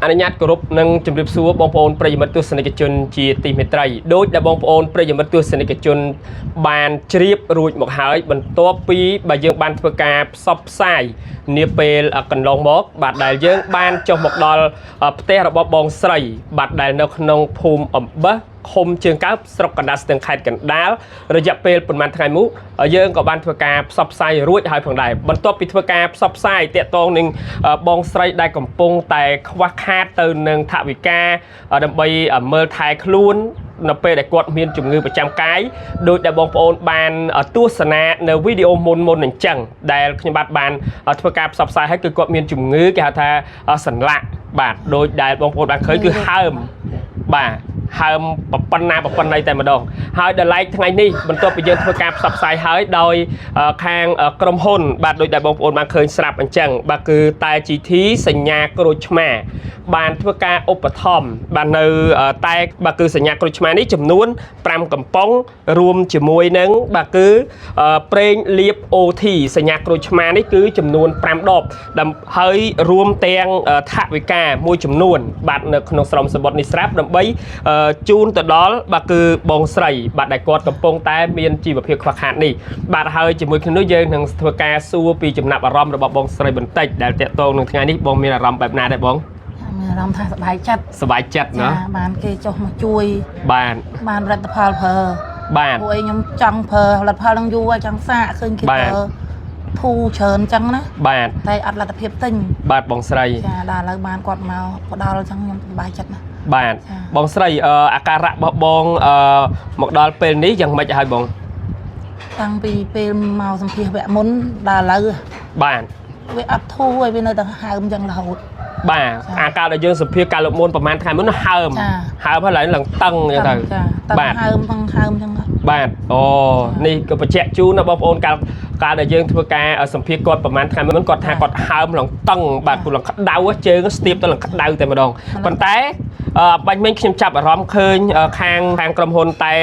អនុញ្ញាតគោរពនិងជម្រាបសួរបងប្អូនប្រិយមិត្តទស្សនិកជនជាទីមេត្រីដោយដែលបងប្អូនប្រិយមិត្តទស្សនិកជនបានជ្រាបរួចមកហើយបន្ទាប់ពីបើយើងបានធ្វើការផ្សព្វផ្សាយនាពេលកន្លងមកបាទដែលយើងបានចុះមកដល់ផ្ទះរបស់បងស្រីបាទដែលនៅក្នុងភូមិអំបះឃុំជើងកើបស្រុកកណ្ដាលស្ទឹងខេត្តកណ្ដាលរយៈពេលប្រហែលថ្ងៃមុខយើងក៏បានធ្វើការផ្សព្វផ្សាយរួចហើយផងដែរបន្ទាប់ពីធ្វើការផ្សព្វផ្សាយតាក់ទងនឹងបងស្រីដែលកំពុងតែខ្វះខាតទៅនឹងថវិកាដើម្បីមើលថែខ្លួននៅពេលដែលគាត់មានជំងឺប្រចាំកាយដោយដែលបងប្អូនបានទស្សនានៅវីដេអូមុនអញ្ចឹងដែលខ្ញុំបានធ្វើការផ្សព្វផ្សាយឲ្យគឺគាត់មានជំងឺគេហៅថាសន្លាក់បាទដោយដែលបងប្អូនបានឃើញគឺហើមបាទហើមប៉ុណ្ណីតែម្ដងហើយដល់ឡែកថ្ងៃនេះបន្ទាប់ពីយើងធ្វើការផ្សព្វផ្សាយហើយដោយខាងក្រុមហ៊ុនបាទដោយដែលបងប្អូនបានឃើញស្រាប់អញ្ចឹងបាទគឺតែ GT សញ្ញាក្រូចឆ្មាបានធ្វើការឧបត្ថម្ភបាទនៅតែបាទគឺសញ្ញាក្រូចឆ្មានេះចំនួន5កំប៉ុងរួមជាមួយនឹងបាទគឺប្រេងលាប OT សញ្ញាក្រូចឆ្មានេះគឺចំនួន5ដបហើយរួមទាំងថវិកាមួយចំនួនបាទនៅក្នុងស្រោមសម្បត្តិនេះស្រាប់ដើម្បីជូនទៅដល់បាទគឺបងស្រីបាទដែលគាត់កំពុងតែមានជីវភាពខ្វះខាតនេះបាទហើយជាមួយគ្នានោះយើងនឹងធ្វើការសួរពីចំណាប់អារម្មណ៍របស់បងស្រីបន្តិចដែលតាក់ទងនឹងថ្ងៃនេះបងមានអារម្មណ៍បែបណាដែរបងមានអារម្មណ៍ថាសប្បាយចិត្តណាបានគេចុះមកជួយបានផលិតផលប្រើបាទពួកឯងខ្ញុំចង់ប្រើផលិតផលនឹងយូរចង់សាកឃើញគេប្រើធូរច្រើនអញ្ចឹងណាបាទតែអត់លទ្ធភាពទិញបាទបងស្រីចាដល់ឥឡូវបានគាត់មកផ្ដល់អញ្ចឹងខ្ញុំសប្បាយចិត្តណាស់បាទបងស្រីអាការៈរបស់បងមកដល់ពេលនេះយ៉ាងម៉េចហើយបងតាំងពីពេលមកសម្ភាសវគ្គមុនដល់ឥឡូវបាទវាអត់ធូរហើយវានៅតែហើមអញ្ចឹងរហូតបាទអាការដែលយើងសម្ភាសកាលមុនប្រហែលថ្ងៃមុនហើមហើយឡើងតឹងអញ្ចឹងទៅបាទហើមអញ្ចឹងបាទអូនេះក៏បញ្ជាក់ជូនណាបងប្អូនកាលដែលយើងធ្វើការសម្ភាសគាត់ប្រហែលថ្ងៃមុនគាត់ថាគាត់ហើមឡើងតឹងបាទគាត់ឡើងក្តៅជើងស្ទាបទៅឡើងក្តៅតែម្ដងប៉ុន្តែបាញ់មិញខ្ញុំចាប់អារម្មណ៍ឃើញខាងក្រុមហ៊ុនតែ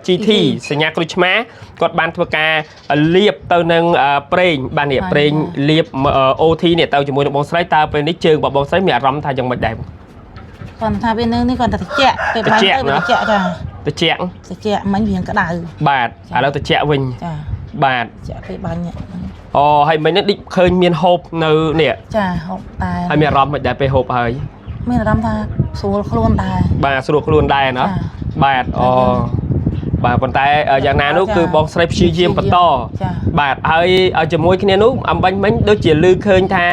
GT សញ្ញាក្រូចឆ្មាគាត់បានធ្វើការលាបទៅនឹងប្រេងបាទនេះប្រេងលាប OT នេះទៅជាមួយនឹងបងស្រីតើពេលនេះជើងរបស់បងស្រីមានអារម្មណ៍ថាយ៉ាងម៉េចដែរគាត់ថាពេលនេះគាត់តែត្រជាក់ពេលបាញ់ទៅត្រជាក់ចាត្រជាក់មិញវាក្តៅបាទឥឡូវត្រជាក់វិញចាបាទត្រជាក់ពេលបាញ់អូហើយមិញនេះដូចឃើញមានហូបនៅនេះចាហូបតែហើយមានអារម្មណ៍មិនដែរពេលហូបហើយមានអារម្មណ៍ថាស្រួលខ្លួនដែរបាទស្រួលខ្លួនដែរណាបាទអូបាទប៉ុន្តែយ៉ាងណានោះគឺបងស្រីព្យាយាមបន្តបាទហើយជាមួយគ្នានោះអំបញ្ញមិញដូចជាឮឃើញថា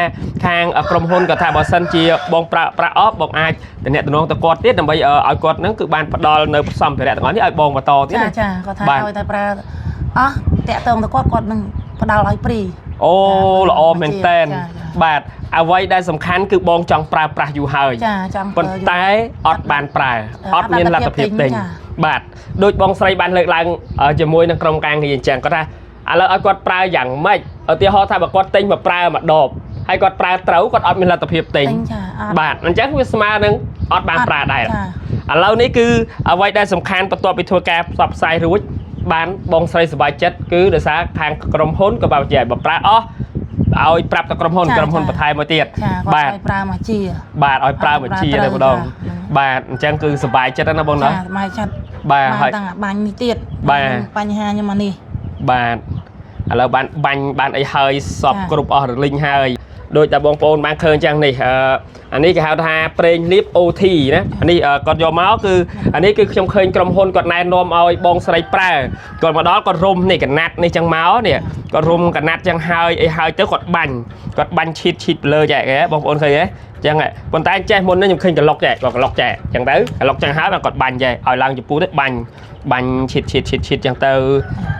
ខាងក្រុមហ៊ុនក៏ថាបើសិនជាបងប្រាក់អស់បងអាចតំណែងទៅគាត់ទៀតដើម្បីឲ្យគាត់ហ្នឹងគឺបានផ្ដល់នៅសម្ភារៈទាំងអស់នេះឲ្យបងបន្តទៀតចាគាត់ថាឲ្យតែប្រើអស់តាក់ទងទៅគាត់នឹងផ្ដល់ឲ្យព្រីអូល្អមែនតែនបាទអ្វីដែលសំខាន់គឺបងចង់ប្រើប្រាស់យូរហើយប៉ុន្តែអត់បានប្រើអត់មានលទ្ធភាពទិញបាទដូចបងស្រីបានលើកឡើងជាមួយនឹងក្រុមការងារអញ្ចឹងគាត់ថាឥឡូវឲ្យគាត់ប្រើយ៉ាងម៉េចឧទាហរណ៍ថាបើគាត់ទិញមកប្រើមួយដបហើយគាត់ប្រើត្រូវគាត់អត់មានលទ្ធភាពទិញបាទអញ្ចឹងវាស្មើនឹងអត់បានប្រើដែរឥឡូវនេះគឺអ្វីដែលសំខាន់បន្ទាប់ពីធ្វើការផ្សព្វផ្សាយរួចបានបងស្រីសប្បាយចិត្តគឺដោយសារខាងក្រុមហ៊ុនក៏បើជាបើប្រើអស់ឲ្យប្រាប់ទៅក្រុមហ៊ុនបន្ថែមមកទៀតបាទឲ្យប្រើមកជាបាទឲ្យប្រើមកជាតែម្ដងបាទអញ្ចឹងគឺសប្បាយចិត្តណាបងណាសប្បាយចិត្តបាទហើយតាំងបាញ់នេះទៀតបាទបញ្ហាខ្ញុំមកនេះបាទឥឡូវបានអីហើយសពគ្រប់អស់រលីងហើយដោយតែបងប្អូនបានឃើញចឹងនេះអានេះគេហៅថាប្រេងលាប OT ណាអានេះគាត់យកមកគឺអានេះគឺខ្ញុំឃើញក្រុមហ៊ុនគាត់ណែនាំឲ្យបងស្រីប្រើគាត់មកដល់គាត់រុំនេះកណាត់នេះចឹងមកនេះគាត់រុំកណាត់ចឹងហើយអីហើយទៅគាត់បាញ់ឈីតលើចែកបងប្អូនឃើញទេចឹងប៉ុន្តែចេះមុននេះខ្ញុំឃើញក្លុកចែកគាត់ក្លុកចែកចឹងទៅក្លុកចឹងហើយគាត់បាញ់ចែកឲ្យឡើងចំពោះទៅបាញ់ឈីតចឹងទៅ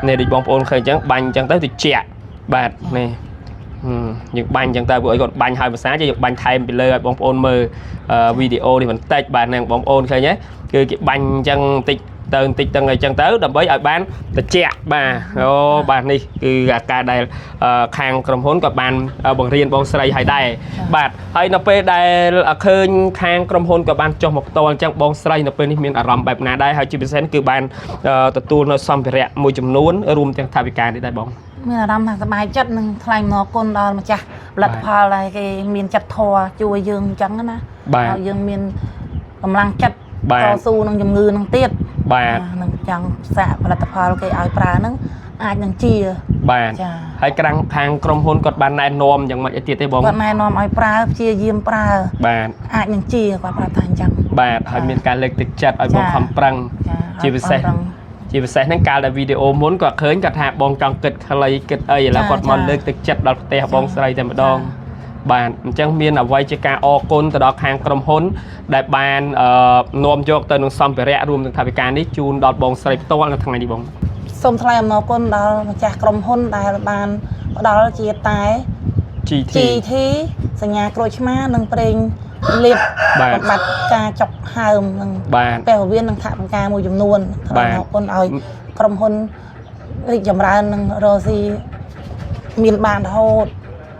នេះដូចបងប្អូនឃើញចឹងបាញ់ចឹងទៅតិចបាទនេះយើងបាញ់ចឹងទៅពួកអីគាត់បាញ់ហើយភាសាជាយើងបាញ់ថែមពីលើឲ្យបងប្អូនមើលវីដេអូនេះបន្តិចបាទនឹងបងប្អូនឃើញទេគឺគេបាញ់ចឹងបន្តិចទៅអីចឹងទៅដើម្បីឲ្យបានត្រជាក់បាទអូបាទនេះគឺអាការដែលខាងក្រុមហ៊ុនក៏បានបង្រៀនបងស្រីឲ្យដែរបាទហើយនៅពេលដែលឃើញខាងក្រុមហ៊ុនក៏បានចុះមកផ្ទាល់អញ្ចឹងបងស្រីនៅពេលនេះមានអារម្មណ៍បែបណាដែរហើយជាពិសេសគឺបានទទួលនៅសម្ភារៈមួយចំនួនរួមទាំងថវិកានេះដែរបងមានអារម្មណ៍ថាសប្បាយចិត្តនឹងថ្លែងអំណរគុណដល់ម្ចាស់ lật phà này cái miền chặt thò chui dương trắng á na dương miền cầm lăng chặt cao su nông dầm ngư nông tiết nông trắng xạ và lật phà cái áo prà nông ai nông chia bàn hay căng hàng krom hôn cột bàn này nômอย่างมันจะตีได้บ่ cột này nôm ai prà chia diêm prà bàn ai nông chia qua prà thành trắng bàn hay miềnการเล็กติดจัดaiบ่คำปรังจีบเสจีบเสนั่งการในวิดีโอม้วนก็เคยกับหาบองจังเกิดอะไรเกิดแล้วกดมันเล็กติดจัดเราเตะบองใส่แต่มาดองบานจังเมียนเอาไว้จะการออกกลแต่ดอกหางกรมพ้นได้บานนวมโยกเติมซัมไปแร่รวมถึงทางการนี้จูนดอทบองใส่ตัวกันทางไหนดีบองสมทลายนอกลดอมาจากกรมพ้นได้บานดอจีตายจีทีสัญญากรชมาหนึ่งเปรงเล็บบัดกาจกหามหนึ่งแปลว่าเวียนหนึ่งถามกามูจำนวนนอกลเอากรมพ้นริจำรานหนึ่งโรซีมีบานโทษ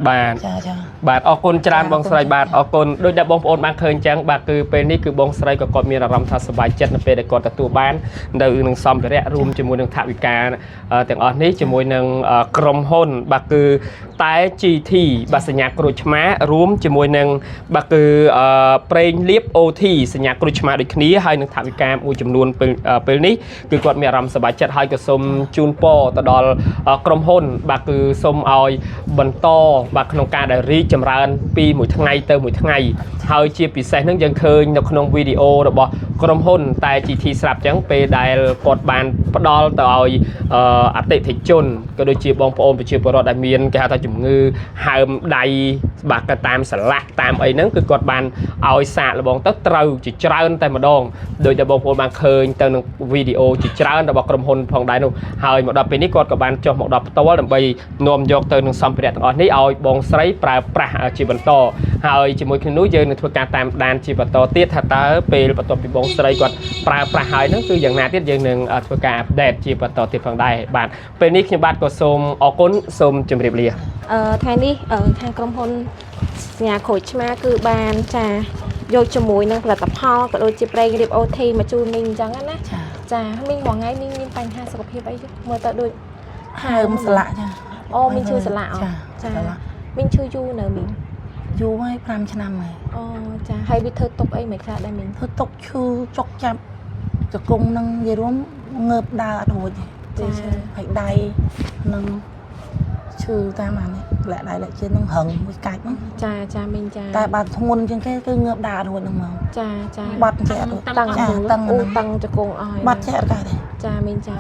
บาทออกคนจานบองสไลบาทออกคนโดยดับบองโอนบางเคยจังบาคือเป็นนี่คือบองสไลก็กอดมีระดับทัศบายเจ็ดในเป็นกอดตัวบ้านโดยหนึ่งซอมไปแร่รวมจมูกหนึ่งถาวิกาแต่อันนี้จมูกหนึ่งกรมหุ่นบาคือใต้จีทีบาสัญญากรุชมารวมจมูกหนึ่งบาคือเปรย์เลียบโอทีสัญญากรุชมาด้วยนี้ให้หนึ่งถาวิกาอูจำนวนเป็นนี้คือกอดมีระดับสบายเจ็ดให้กับสมจูนโปตดอลกรมหุ่นบาคือสมเอาบรรโตบาขนมการได้รีจำรานปีหมุทั้งไงเติมหมุทั้งไงเฮาเชียร์ปีเซนั่งยังเคยในขนมวิดีโอระบบกรมหุ่นแต่จีทีสลับจังไปได้กดบานปดอลต่ออัตติจนก็โดยเชียร์บองโปมไปเชียร์ปรอดเมียนแกหาตาจุ่มงือหามใดบากกระตามสลักตามไอ้นั่นคือกดบานเอาสาระบองตั้งเตาจีจราแต่มาดองโดยจะบองโปบางเคยเติมวิดีโอจีจราระบบกรมหุ่นพองได้นู่เฮาหมดดอกเป็นนี่กดกับบานจอหมดดอกตัวลำไปนวมยกเติมหนึ่งซัมเปรียตอ่อนนี่เอาบองไซปลาปลาจีบันโตหายจีมวยขึ้นนู้เยอะในทุกการตามดานจีบันโตเตี้ยถ้าตาเปย์บันโตปีบองไซกว่าปลาปลาหายนั่นคืออย่างนาเตี้ยอย่างหนึ่งทุกการแดดจีบันโตติดฟังได้บานเป็นนี่ขึ้นบ้านก็สมออกก้นสมจมเรียบเรียทางนี้ทางกรมพลงานโขดมาคือบานจะโยกจมูกนั่งผลิตภัณฑ์ก็โดยจีเปย์เรียบโอทีมาจูมิงจังนั้นนะจะมิงหวังไงมิงยินปัญหาสุขภาพไปเมื่อตอนโดยหามสละจ้ะโอ้มิงชื่อสละจ้ะมิงชื่อยูเนอมิงยูไม่พรำชนะไหมอ๋อจ้ะให้วิเธอตกไอ้ไหมคะได้มิงเธอตกชื่อจกจับจะกงนั่งยืนเงือบดาโดยจ้ะไผ่ใดนั่งชื่อตามมาเนี่ยแหละใดแหละชื่อนั่งหงวิกัดมั้งจ้ามิงจ้าแต่บาดทงนจังแค่คือเงือบดาโดยนั่งมองจ้าบัดแฉะตั้งจะกงอ้อยบัดแฉะกันเลยจ้ามิงจ้า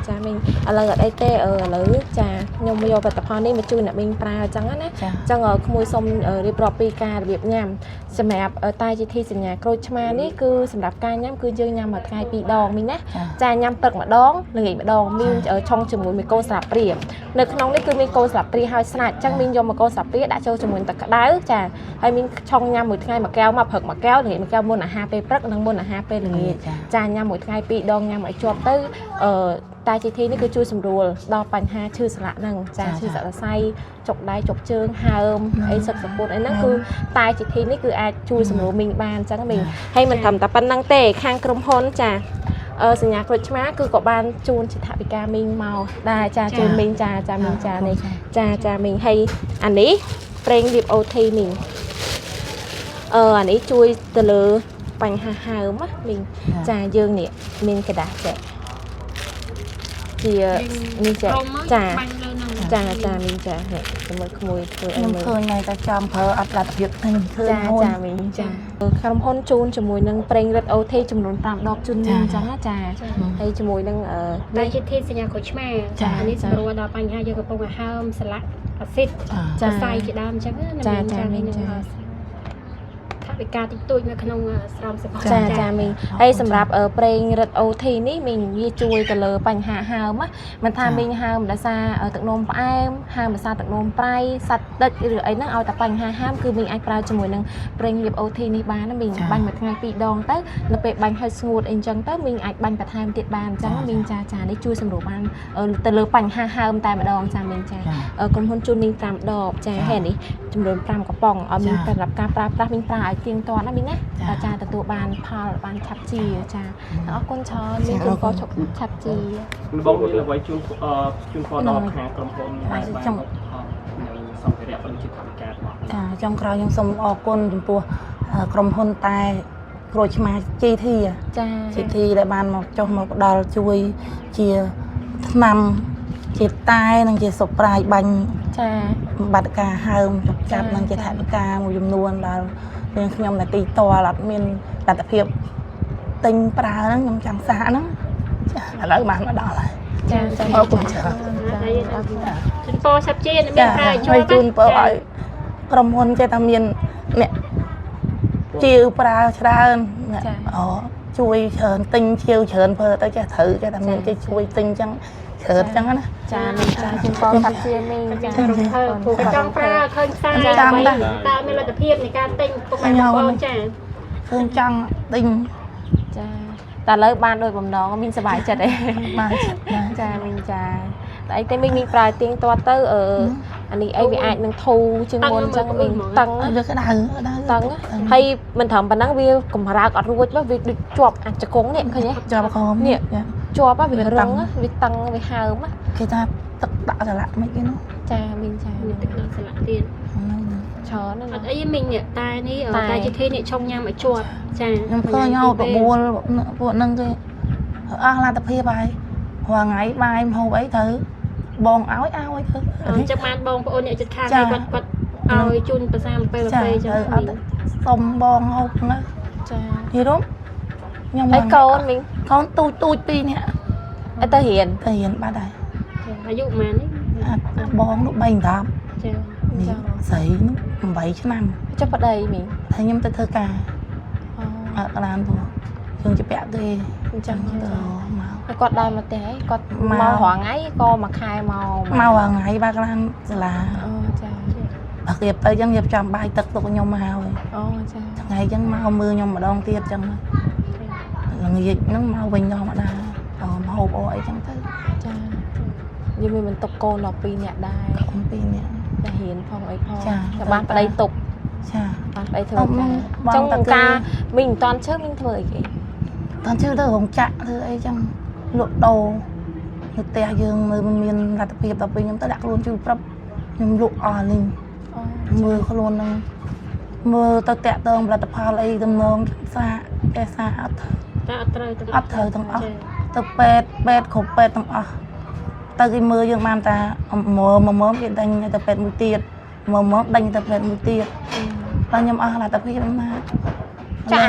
จ้ามิงอะไรก็ได้เต้หรือจ้ายมโยปัตตพรนี่มาจูนมิงปลาจังนะจังขโมยส้มเรียบร้อยปีกาเรียบยำสมัยใต้จีทีสัญญาโครชมานี่คือสำหรับการยำคือเยอะยำมาไกลปีดองมิงนะจ้ายำตึกมาดองหรือไงมาดองมิงช่องจมูกมีโกสลับเปรียบในขนมนี่คือมีโกสลับเปรียบหายสนัดจังมิงยมมาโกสลับเปรียบได้โชว์จมูกตะกได้จ้าให้มิงช่องยำมือไงมาแก้วมาเผิกมาแก้วหรือมาแก้วบนอาหารไปปรักนั่งบนอาหารไปหรือจ้ายำมือไงปีดองยำมาจวบตื้อตายจีทีนี่คือช่วยสำรวจดอกปัญหาชื่อสละนั่งจ้าชื่อสละไซจกได้จกเชิงหามไอ้สักสมบูรณ์ไอ้นั่นคือตายจีทีนี่คืออาช่วยสำรวจมิงบานจ้ามิงให้มันทำแต่ปันนังเตะข้างกรมพลจ้าสัญญาโครชมาคือกบานจูนสิทธาปิกามิงเมาได้จ้าจูนมิงจ้ามิงจ้านี่จ้ามิงให้อันนี้เปล่งดิบโอทีมิงอันนี้ช่วยตะลือปัญหาหามะมิงจ้ายืงเนี่ยมิงกระดาษแจจีมีจ้ามิงจ้าเนี่ยสมมติขโมยเคยไงแต่จำเพออัดระดับยุทธ์นึงจ้ามิงจ้าคำพ้นจูนจมูกนึงเปล่งรถโอเทจำนวนตามดอกจุนมิงจ้าจ้าให้จมูกนึงในจิตที่สัญญาโคชแม่อันนี้สำรวจดาวปัญญาเยอะกับพวกห้ามสลักอาซิดจะใส่จะดำจังจ้ามิงจ้าเป็นการติดตัวในขนมสามสิบจ้ามิงให้สำหรับเปล่งรถโอทีนี่มิงยี่ช่วยกันเลยปัญหาหามะมันทำมิงหามดัชาตักนมปลาหามดัชาตักนมปลายสัตว์เด็กหรือไอ้นั่งเอาแต่ปัญหาห้ามคือมิงไอ้ปลาจมูกนึงเปล่งรถโอทีนี่บ้านนะมิงบันแบบไงปีดองเต้เราไปบันให้สงูดเองจังเต้มิงไอ้บันประทานติดบานจังมิงจ้าได้ช่วยสำรวจบ้านแต่เลยปัญหาหามแต่มาดองจ้ามิงจ้าคนคนจูนมิงตามดอกจ้าเห็นนี่จำนวนปลากระป๋องมิงสำหรับการปลามิงปลาเพียงตัวนะมิงนะจ้าแต่ตัวบานพาบานชับจีจ้าแล้วก้นช้อนมีจุนก็ชับจีบอกเลยไว้จุนพอดอกหางกลมๆ សម្ភារៈដូចជាថវិការបស់ ចុងក្រោយខ្ញុំសូមអរគុណចំពោះក្រុមហ៊ុនតែក្រូចឆ្មាជីធីជីធីដែលបានមកចុះមកផ្ដល់ជួយជាថ្នាំជាតែនិងជាសុប្រាយបាញ់បាត់ការហើមចាប់និងជាថវិកាមួយចំនួនដល់យើងខ្ញុំនាទីតអត់មានលទ្ធភាពទិញប្រើហ្នឹងខ្ញុំចង់សាកហ្នឹងឥឡូវបានមកដល់ហើយអរគុណច្រើនជូនពរឆាប់ជាតិមានប្រើជួយជូនពរឲ្យក្រុមហ៊ុនចេះតែមានអ្នកជាវប្រើច្រើនជួយច្រើនទិញជាវច្រើនធ្វើទៅចេះត្រូវចេះតែមានគេជួយទិញចឹងច្រើនចឹងណាមានជូនពរឆាប់ជាមីរំភើបពូចង់ប្រើឃើញផ្សាយតើមានលទ្ធភាពនៃការទិញពុកម៉ែបងប្អូនឃើញចង់ទិញតែឥឡូវបានដោយបំណងមីងសប្បាយចិត្តឯងបានមីងតែអីតែមីងប្រើទៀងទាត់ទៅអានេះអីវាអាចនឹងធូរជាងមុនចឹងមីងតឹងវាក្តៅតឹងហើយមិនត្រឹមប៉ុណ្ណឹងវាកម្រើកអត់រួចវាដូចជាប់អាចកងនេះឃើញទេជាប់កងនេះជាប់វារឹងវាតឹងវាហើមគេថាទឹកដាក់ស្លាក់មិនគេនោះមីងទឹកដាក់ស្លាក់ទៀតច្រើនណាស់អត់អីមីងនេះតែនេះតែជាធីនេះឆុងញ៉ាំឲ្យជាប់ខ្ញុំឃើញឲ្យបបួលពួកហ្នឹងគេអស់លទ្ធភាពហើយរាល់ថ្ងៃបាយមហូបអីត្រូវបងឲ្យទៅចាំបានបងប្អូនអ្នកជិតខាងគាត់ឲ្យជូនប្រសាពេលចឹងសុំបងហូបហ្នឹងទីរំខ្ញុំឲ្យកូនមីងកូនទូច2នាក់ឲ្យទៅរៀនបាត់ហើយអាយុប៉ុន្មាននេះបងនោះ3 10ស្រីនោះ8ឆ្នាំចុះប្តីមីងហើយខ្ញុំទៅធ្វើការអត់ឡានពូយើងជាពាក់ទេអញ្ចឹងទៅមកគាត់ដើរមកទេគាត់មករាល់ថ្ងៃក៏មួយខែមករាល់ថ្ងៃបើកឡានសាលាបើគេទៅអញ្ចឹងរៀបចំបាយទឹកទុកខ្ញុំមកហើយថ្ងៃអញ្ចឹងមកមើលខ្ញុំម្ដងទៀតអញ្ចឹងល្ងាចហ្នឹងមកវិញធម្មតាមកហូបអីអញ្ចឹងទៅយើងមានបន្ទុកកូន12នាក់ដែរកូន2នាក់តែរៀនផងអីផងតែបានប្តីទុកបានប្តីធ្វើការចុងការមីងមិនតាន់ឈើមីងធ្វើអីគេតាន់ឈើទៅរោងចក្រធ្វើអីចឹងលក់ដូរនៅផ្ទះយើងមើលមិនមានលទ្ធភាពដល់ពេលខ្ញុំទៅដាក់ខ្លួនជួយប្រាប់ខ្ញុំលក់អស់នេះមើលខ្លួនហ្នឹងមើលទៅតាក់តងផលិតផលអីទំនងសាអេសាអត់តែអត់ត្រូវទាំងអស់ទៅពេទ្យគ្រប់ពេទ្យទាំងអស់ទៅគេមើលយើងបានតាមើលគេដេញទៅពេទ្យមួយទៀតមើលដេញទៅពេទ្យមួយទៀតតែខ្ញុំអស់លទ្ធភាពណាចា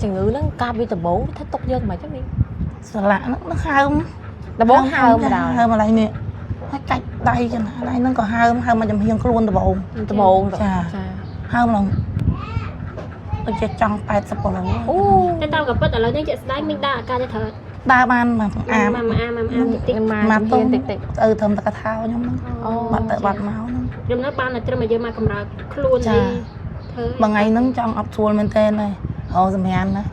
ជំងឺហ្នឹងកាប់វាដំបូងធ្វើទុកយើងមិនចឹងមីស្លាក់ហ្នឹងហើមដំបូងហើមដល់ហើមឥឡូវនេះហើយកាច់ដៃចឹងដៃហ្នឹងក៏ហើមមកចំហៀងខ្លួនដំបូងចាហើមឡើងដូចជាចង់80គីឡូអូតែតាមក៏ពិតឥឡូវនេះជាក់ស្ដែងមីងដើរអាការទេត្រូវដើរបានមកអាមតិចមកទៅតិចទៅត្រឹមតែកថាខ្ញុំហ្នឹងបាត់ទៅបាត់មកហ្នឹងខ្ញុំនៅបានតែត្រឹមតែយើងមកកម្រើកខ្លួននេះធ្វើមួយថ្ងៃហ្នឹងចង់អត់ស្រួលមែនតើហើយសម្រាប់ណា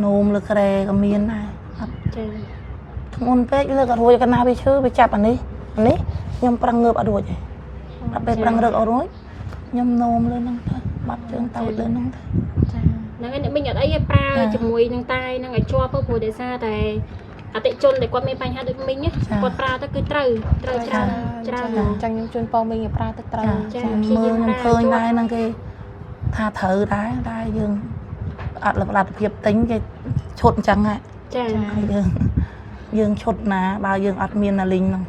នោមលើក្រែក៏មានដែរអត់ចាធ្ងន់ពេកលើក៏រួចកណាវាឈឺវាចាប់អានេះខ្ញុំប្រឹងងើបអត់រួចទេដល់ពេលប្រឹងរឹកអត់រួចខ្ញុំនោមលើហ្នឹងទៅបាត់ជើងទៅលើហ្នឹងទៅចាហ្នឹងឯងមីងអត់អីទេប្រើជាមួយនឹងតែនឹងឲ្យជាប់ព្រោះដោយសារតែអតិជនដែលគាត់មានបញ្ហាដូចមីងគាត់ប្រើទៅគឺត្រូវច្រើនអញ្ចឹងខ្ញុំជូនពរមីងឲ្យប្រើទៅត្រូវចាមើលខ្ញុំឃើញដែរហ្នឹងគេថាត្រូវដែរយើងអត់លទ្ធភាពទិញគេឈុតអញ្ចឹងហ่ะចាយើងឈុតណាបើយើងអត់មានណាលីងហ្នឹង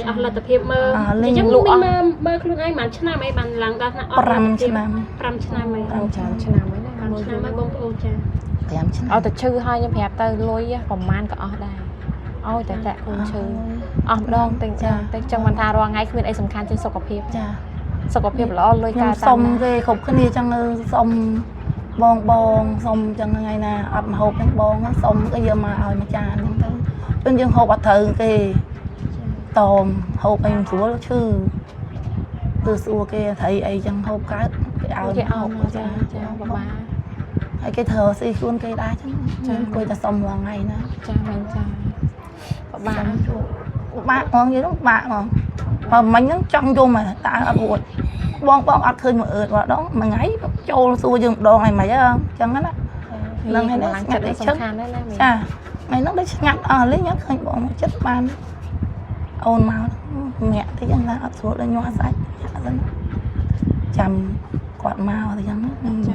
អស់លទ្ធភាពមើលអញ្ចឹងលក់មើលខ្លួនឯងបានឆ្នាំអីបានឡើងដល់ថាអស់5ឆ្នាំហើយឆ្នាំហើយណា5ឆ្នាំហើយបងប្អូនចា5ឆ្នាំឲ្យតែឈឺហើយខ្ញុំប្រាប់ទៅលុយប្រហែលក៏អស់ដែរឲ្យតែតាក់ខ្លួនឈឺអស់ម្ដងតែចឹងមិនថារាល់ថ្ងៃគ្មានអីសំខាន់ជាងសុខភាពសុខភាពល្អលុយការតាមសុំគេគ្រប់គ្នាចឹងសុំបងសុំចឹងថ្ងៃណាអត់មកហូបចឹងបងសុំគេយកមកឲ្យមួយចានចឹងទៅពេលយើងហូបអត់ត្រូវគេតមហូបអីស្រួលឈឺទៅសួរគេត្រីអីចឹងហូបកើតគេឲ្យហូបចាបបាហើយគេធ្វើស៊ីខ្លួនគេដែរចឹងអង្គុយតែសុំរាល់ថ្ងៃណាចាមែនចាបាក់ហ្មងនិយាយបាក់ហ្មងបើមិញហ្នឹងចង់យំតែអត់រួចបងអត់ឃើញមកអឺតម្ដងមួយថ្ងៃចូលសួរយើងម្ដងហើយមិនអញ្ចឹងណានឹងហើយស្ងាត់តែសំខាន់ណាស់ណាចាថ្ងៃហ្នឹងដូចស្ងាត់អស់លេងឃើញបងមកចិត្តបានអូនមកញាក់តិចណាអត់ស្រួលដល់ញាស់សាច់ chăm quạt mau thì chẳng nó